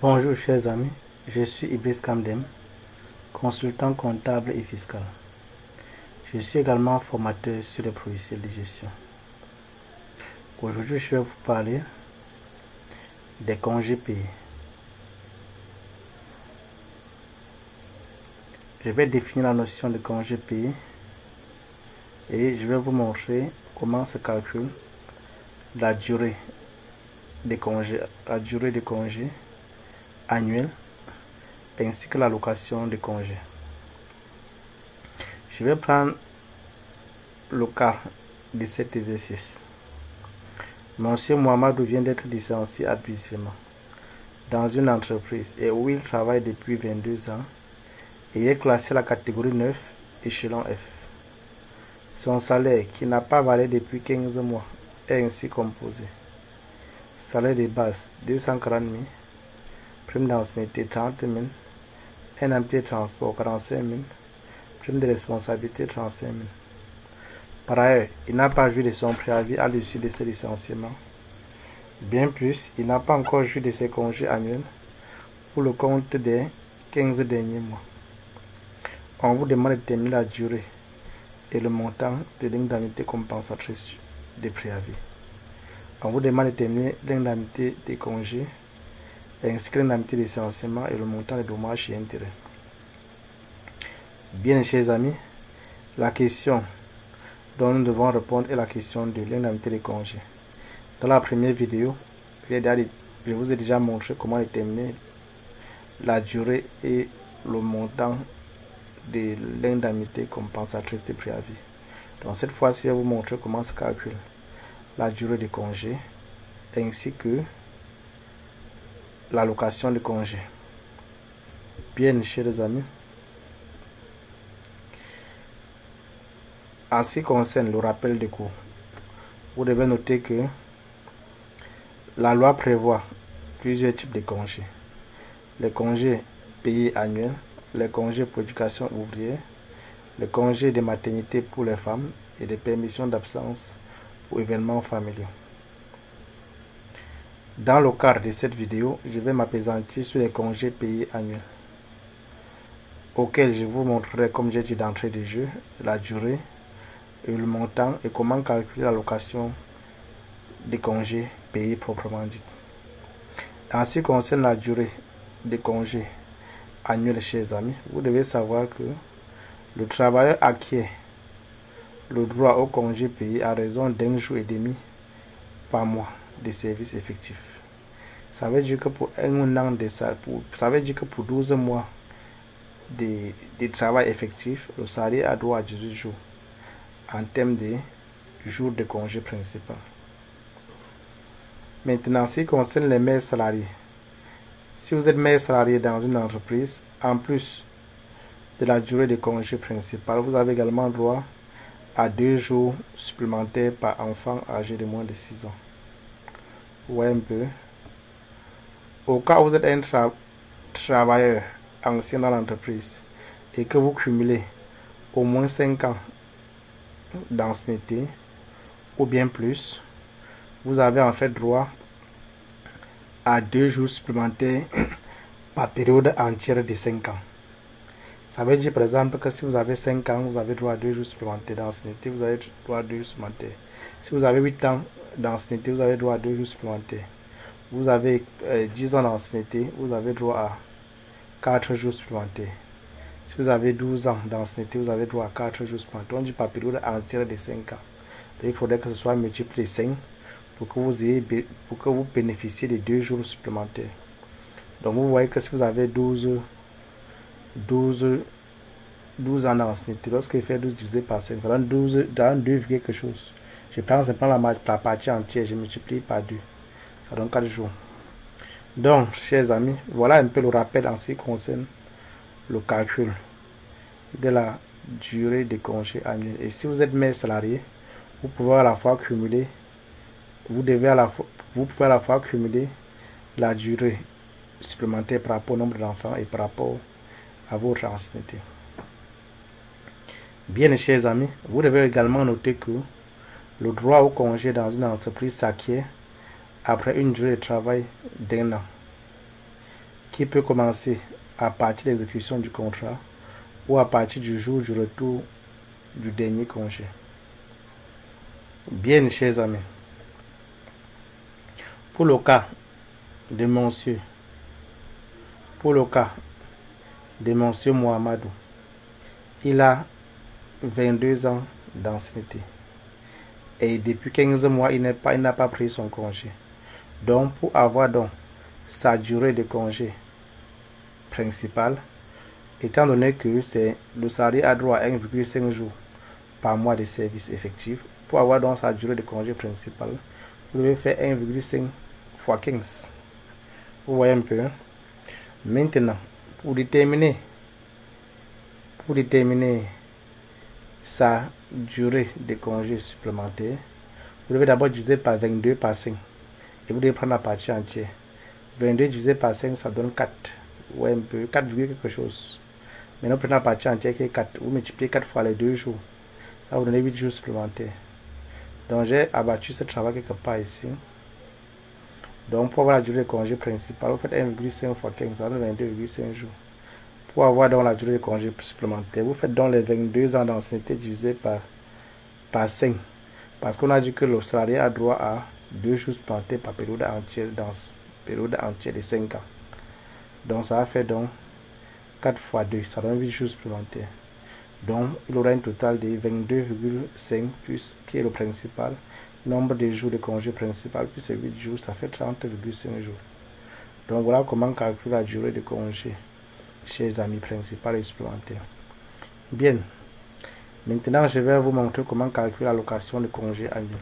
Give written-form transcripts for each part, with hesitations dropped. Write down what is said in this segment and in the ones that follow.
Bonjour chers amis, je suis Ibris Kamdem, consultant comptable et fiscal. Je suis également formateur sur les logiciels de gestion. Aujourd'hui, je vais vous parler des congés payés. Je vais définir la notion de congés payés et je vais vous montrer comment se calcule la durée des congés annuels ainsi que l'allocation de congés. Je vais prendre le cas de cet exercice. Monsieur Mohamedou vient d'être licencié abusivement dans une entreprise et où il travaille depuis 22 ans et est classé à la catégorie 9, échelon F. Son salaire, qui n'a pas varié depuis 15 mois, est ainsi composé. Salaire de base 240 000, prime d'ancienneté 30 000, indemnité de transport 45 000, prime de responsabilité 35 000. Par ailleurs, il n'a pas joui de son préavis à l'issue de ce licenciement. Bien plus, il n'a pas encore joui de ses congés annuels pour le compte des 15 derniers mois. On vous demande de déterminer la durée et le montant de l'indemnité compensatrice de préavis. On vous demande de déterminer l'indemnité des congés ainsi que l'indemnité de licenciement et le montant des dommages et intérêts. Bien, chers amis, la question dont nous devons répondre est la question de l'indemnité des congés. Dans la première vidéo, je vous ai déjà montré comment déterminer la durée et le montant de l'indemnité compensatrice de préavis. Donc cette fois-ci, je vais vous montrer comment se calcule la durée de congé ainsi que l'allocation de congé. Bien, chers amis, en ce qui concerne le rappel des cours, vous devez noter que la loi prévoit plusieurs types de congés. Les congés payés annuels, les congés pour éducation ouvrière, les congés de maternité pour les femmes et des permissions d'absence pour événements familiaux. Dans le cadre de cette vidéo, je vais m'appesantir sur les congés payés annuels, auxquels je vous montrerai, comme j'ai dit d'entrée de jeu, la durée et le montant et comment calculer l'allocation des congés payés proprement dit. En ce qui concerne la durée des congés annuels, chers amis, vous devez savoir que le travailleur acquiert le droit au congé payé à raison d'1 jour et demi par mois de service effectif. Ça veut dire que pour un an de ça, ça veut dire que pour 12 mois de travail effectif, le salarié a droit à 18 jours en termes de jours de congé principal. Maintenant, ce qui concerne les mères salariés, si vous êtes mère salarié dans une entreprise, en plus de la durée de congé principal, vous avez également droit à 2 jours supplémentaires par enfant âgé de moins de 6 ans. Vous voyez un peu. Au cas où vous êtes un travailleur ancien dans l'entreprise et que vous cumulez au moins 5 ans d'ancienneté ou bien plus, vous avez en fait droit à 2 jours supplémentaires par période entière de 5 ans. Ça veut dire par exemple que si vous avez 5 ans, vous avez droit à 2 jours supplémentaires d'ancienneté, vous avez droit à 2 jours supplémentaires. Si vous avez 8 ans d'ancienneté, vous avez droit à 2 jours supplémentaires. Vous avez 10 ans d'ancienneté, vous avez droit à 4 jours supplémentaires. Si vous avez 12 ans d'ancienneté, vous avez droit à 4 jours supplémentaires. On dit par période entière de 5 ans. Donc, il faudrait que ce soit multiplié 5 pour que vous bénéficiez de 2 jours supplémentaires. Donc vous voyez que si vous avez 12 ans d'ancienneté, lorsqu'il fait 12 divisé par 5, ça donne 2, quelque chose. Je prends simplement la partie entière, je multiplie par 2. Ça donne 4 jours. Donc, chers amis, voilà un peu le rappel en ce qui concerne le calcul de la durée de congé annuel. Et si vous êtes mère salarié, vous pouvez à la fois cumuler, vous pouvez à la fois cumuler la durée supplémentaire par rapport au nombre d'enfants et par rapport à votre ancienneté. Bien, chers amis, vous devez également noter que le droit au congé dans une entreprise s'acquiert après une durée de travail d'1 an. qui peut commencer à partir de l'exécution du contrat ou à partir du jour du retour du dernier congé. Bien, chers amis, pour le cas de monsieur Mohamedou, il a 22 ans d'ancienneté et depuis 15 mois, il n'a pas pris son congé. Donc, pour avoir donc sa durée de congé principale, étant donné que le salarié a droit à 1,5 jours par mois de service effectif, pour avoir donc sa durée de congé principale, vous devez faire 1,5 fois 15. Vous voyez un peu. Maintenant, pour déterminer sa durée de congé supplémentaire, vous devez d'abord diviser par 22 par 5. Et vous devez prendre la partie entière. 22 divisé par 5, ça donne 4. Vous voyez un peu, 4, quelque chose. Maintenant, prenez la partie entière qui est 4. Vous multipliez 4 fois les 2 jours. Ça va vous donner 8 jours supplémentaires. Donc, j'ai abattu ce travail quelque part ici. Donc, pour avoir la durée de congé principale, vous faites 1,5 fois 15, ça donne 22,5 jours. Pour avoir donc la durée de congé supplémentaire, vous faites donc les 22 ans d'ancienneté divisé par 5. Parce qu'on a dit que le salarié a droit à 2 jours supplémentaires par période entière de 5 ans. Donc, ça va faire donc 4 fois 2, ça donne 8 jours supplémentaires. Donc, il aura un total de 22,5 plus, qui est le principal, nombre de jours de congé principal, plus 8 jours, ça fait 30,5 jours. Donc, voilà comment calculer la durée de congé chez les amis principaux et supplémentaires. Bien. Maintenant, je vais vous montrer comment calculer l'allocation de congé annuel.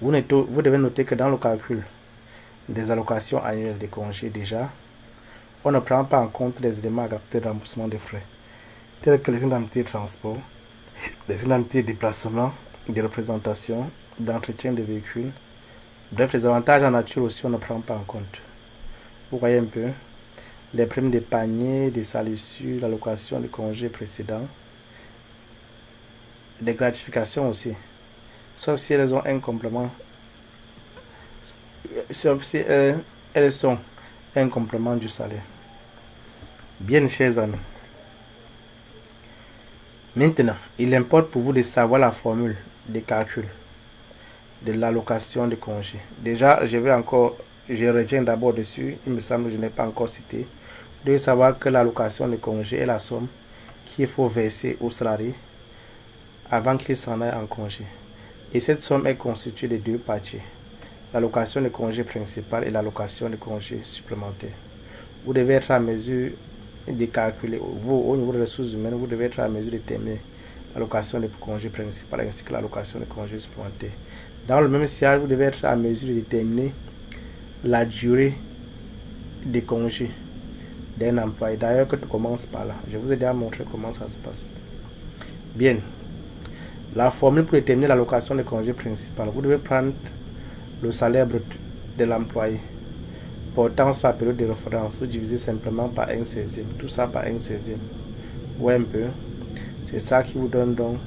Vous devez noter que dans le calcul des allocations annuelles de congés, déjà, on ne prend pas en compte les éléments à caractère de remboursement des frais, tels que les indemnités de transport, les indemnités de déplacement, de représentation, d'entretien des véhicules. Bref, les avantages en nature aussi, on ne prend pas en compte. Vous voyez un peu, les primes de panier, des salissures, l'allocation de congés précédents, des gratifications aussi, sauf si elles ont un complément, sauf si elles sont un complément du salaire. Bien, chers amis. Maintenant, il importe pour vous de savoir la formule de calcul de l'allocation de congé. Déjà, je reviens d'abord dessus. Il me semble que je n'ai pas encore cité. Vous devez savoir que l'allocation de congé est la somme qu'il faut verser au salarié avant qu'il s'en aille en congé. Et cette somme est constituée de 2 parties. L'allocation de congé principale et l'allocation de congé supplémentaire. Vous devez être à mesure de calculer, vous, au niveau des ressources humaines, vous devez être à mesure de déterminer l'allocation de congé principal ainsi que l'allocation de congé supplémentaire. Dans le même siège, vous devez être à mesure de déterminer la durée de congé d'un employé. D'ailleurs, que tu commences par là. Je vous ai déjà montré comment ça se passe. Bien. La formule pour déterminer l'allocation de congé principal, vous devez prendre le salaire brut de l'employé portant sur la période de référence, vous divisez simplement par 1/16e, tout ça par 1/16e. Ou un peu, c'est ça qui vous donne donc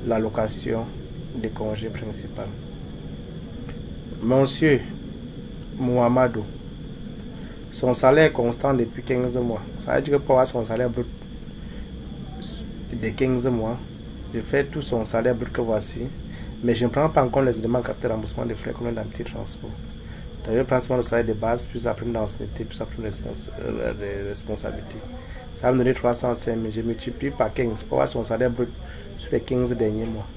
l'allocation de congé principal. Monsieur Mohamedou, son salaire est constant depuis 15 mois. Ça veut dire que pour avoir son salaire brut de 15 mois, je fais tout son salaire brut que voici, mais je ne prends pas en compte les éléments captés de remboursement des frais comme l'indemnité de transport. D'ailleurs, principalement le salaire de base, plus la prime d'ancienneté, plus la prime de responsabilité. Ça va me donner 305 000. Je multiplie par 15 pour avoir son salaire brut sur les 15 derniers mois.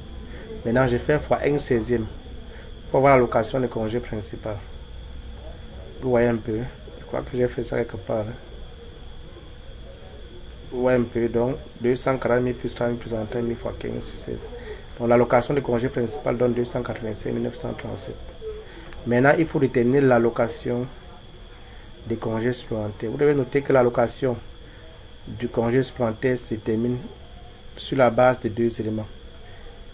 Maintenant, je fais fois 1/16e pour avoir l'allocation de congé principal. Vous voyez un peu. Je crois que j'ai fait ça quelque part. Vous voyez un peu. Donc, 240 000 plus 30 000 plus 30 000 fois 15 sur 16. Donc, l'allocation de congé principal donne 285 937. Maintenant, il faut déterminer l'allocation des congés supplémentaires. Vous devez noter que l'allocation du congé supplémentaire se détermine sur la base de 2 éléments.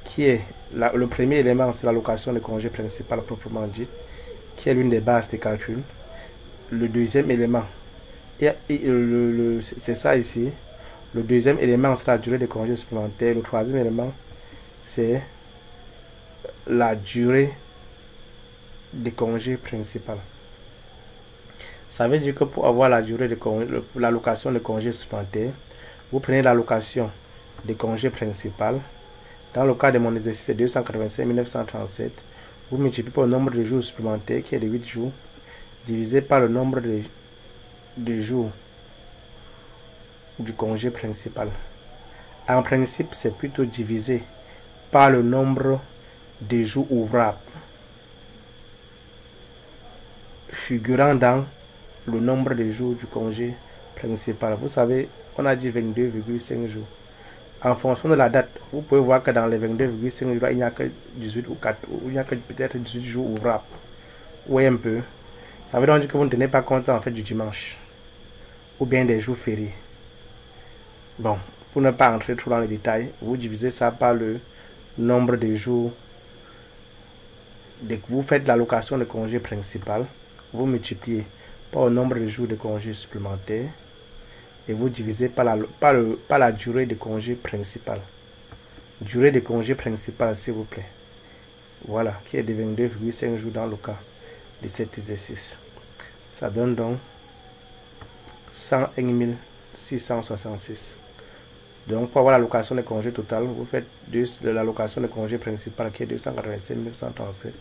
Qui est le premier élément, c'est l'allocation de congé principal proprement dit, qui est l'une des bases de calcul. Le deuxième élément, c'est ça ici. Le deuxième élément, c'est la durée de congé supplémentaire. Le troisième élément, c'est la durée de congé principal. Ça veut dire que pour avoir la durée de l'allocation de congé supplémentaire, vous prenez l'allocation de congé principal. Dans le cas de mon exercice, c'est 285 937. Vous multipliez par le nombre de jours supplémentaires qui est de 8 jours, divisé par le nombre de jours du congé principal. En principe, c'est plutôt divisé par le nombre de jours ouvrables figurant dans le nombre de jours du congé principal. Vous savez, on a dit 22,5 jours. En fonction de la date, vous pouvez voir que dans les 22,5 jours, il n'y a que 18 ou 4, ou il n'y a que peut-être 18 jours ouvrables. Oui, un peu. Ça veut donc dire que vous ne tenez pas compte en fait du dimanche ou bien des jours fériés. Bon, pour ne pas entrer trop dans les détails, vous divisez ça par le nombre de jours. Dès que vous faites l'allocation de congé principal, vous multipliez par le nombre de jours de congé supplémentaires et vous divisez par la durée de congé principal. Durée de congé principal, s'il vous plaît. Voilà, qui est de 22,5 jours dans le cas de cet exercice. Ça donne donc 101 666. Donc, pour avoir l'allocation de congé total, vous faites de l'allocation de congé principal qui est 287 937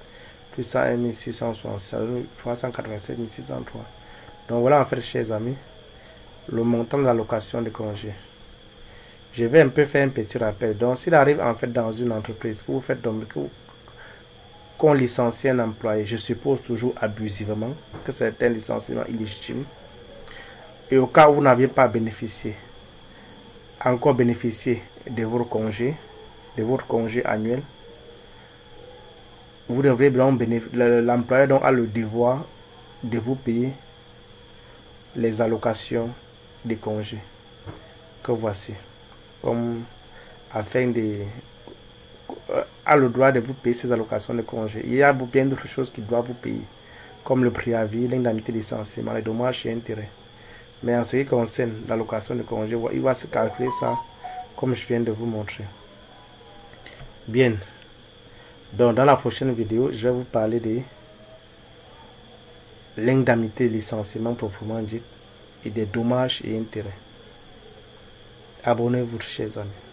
plus 101 666, 387 603. Donc, voilà en fait, chers amis, le montant de l'allocation de congé. Je vais un peu faire un petit rappel. Donc, s'il arrive en fait dans une entreprise que vous faites qu'on licencie un employé, je suppose toujours abusivement, que c'est un licenciement illégitime, et au cas où vous n'aviez pas encore bénéficié de votre congé annuel, vous devrez donc l'employeur donc a le devoir de vous payer les allocations de congés que voici, comme afin de a le droit de vous payer ces allocations de congés. Il y a bien d'autres choses qu'il doit vous payer, comme le préavis, l'indemnité de licenciement, les dommages et intérêts. Mais en ce qui concerne l'allocation de congé, il va se calculer ça comme je viens de vous montrer. Bien. Donc dans la prochaine vidéo, je vais vous parler de l'indemnité de licenciement proprement dit et des dommages et intérêts. Abonnez-vous, chers amis.